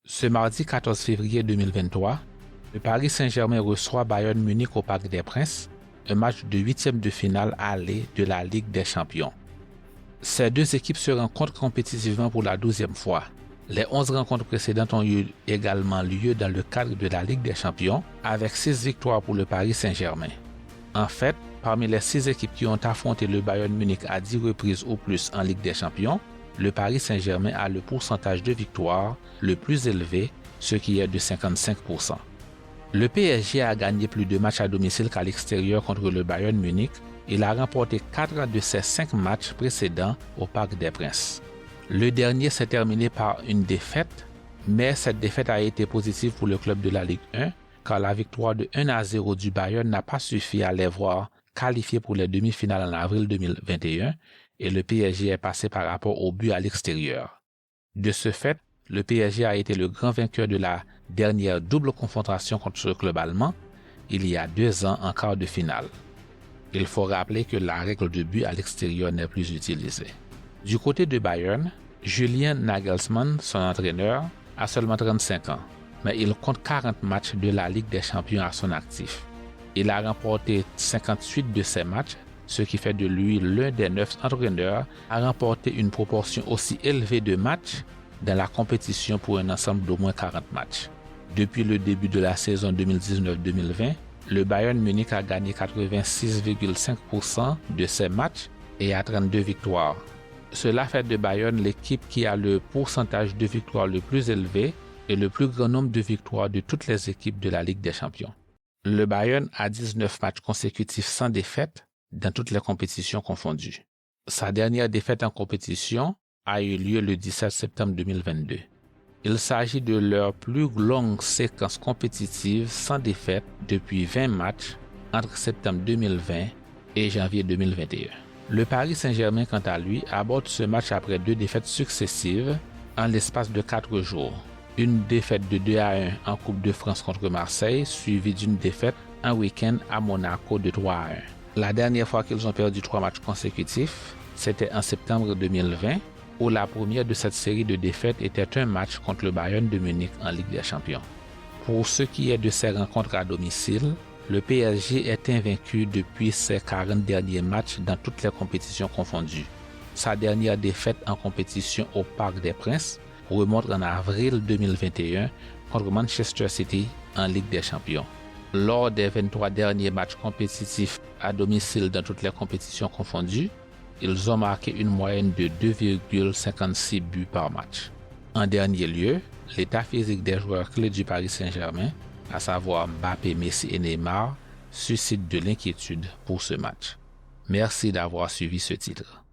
Ce mardi 14 février 2023, le Paris Saint-Germain reçoit Bayern Munich au Parc des Princes, un match de huitième de finale aller de la Ligue des Champions. Ces deux équipes se rencontrent compétitivement pour la 12e fois. Les 11 rencontres précédentes ont eu également lieu dans le cadre de la Ligue des Champions, avec 6 victoires pour le Paris Saint-Germain. En fait, parmi les 6 équipes qui ont affronté le Bayern Munich à 10 reprises ou plus en Ligue des Champions, le Paris Saint-Germain a le pourcentage de victoires le plus élevé, ce qui est de 55%. Le PSG a gagné plus de matchs à domicile qu'à l'extérieur contre le Bayern Munich. Il a remporté 4 de ses 5 matchs précédents au Parc des Princes. Le dernier s'est terminé par une défaite, mais cette défaite a été positive pour le club de la Ligue 1, car la victoire de 1-0 du Bayern n'a pas suffi à les voir qualifiés pour les demi-finales en avril 2021, et le PSG est passé par rapport au but à l'extérieur. De ce fait, le PSG a été le grand vainqueur de la dernière double confrontation contre ce club allemand, il y a 2 ans en quart de finale. Il faut rappeler que la règle de but à l'extérieur n'est plus utilisée. Du côté de Bayern, Julian Nagelsmann, son entraîneur, a seulement 35 ans, mais il compte 40 matchs de la Ligue des Champions à son actif. Il a remporté 58 de ses matchs, ce qui fait de lui l'un des 9 entraîneurs à remporter une proportion aussi élevée de matchs dans la compétition pour un ensemble d'au moins 40 matchs. Depuis le début de la saison 2019-2020, le Bayern Munich a gagné 86,5% de ses matchs et a 32 victoires. Cela fait de Bayern l'équipe qui a le pourcentage de victoires le plus élevé et le plus grand nombre de victoires de toutes les équipes de la Ligue des Champions. Le Bayern a 19 matchs consécutifs sans défaite dans toutes les compétitions confondues. Sa dernière défaite en compétition a eu lieu le 17 septembre 2022. Il s'agit de leur plus longue séquence compétitive sans défaite depuis 20 matchs entre septembre 2020 et janvier 2021. Le Paris Saint-Germain, quant à lui, aborde ce match après 2 défaites successives en l'espace de 4 jours. Une défaite de 2-1 en Coupe de France contre Marseille, suivie d'une défaite un week-end à Monaco de 3-1. La dernière fois qu'ils ont perdu 3 matchs consécutifs, c'était en septembre 2020, où la première de cette série de défaites était un match contre le Bayern de Munich en Ligue des Champions. Pour ce qui est de ces rencontres à domicile, le PSG est invaincu depuis ses 40 derniers matchs dans toutes les compétitions confondues. Sa dernière défaite en compétition au Parc des Princes remonte en avril 2021 contre Manchester City en Ligue des Champions. Lors des 23 derniers matchs compétitifs à domicile dans toutes les compétitions confondues, ils ont marqué une moyenne de 2,56 buts par match. En dernier lieu, l'état physique des joueurs clés du Paris Saint-Germain, à savoir Mbappé, Messi et Neymar, suscite de l'inquiétude pour ce match. Merci d'avoir suivi ce titre.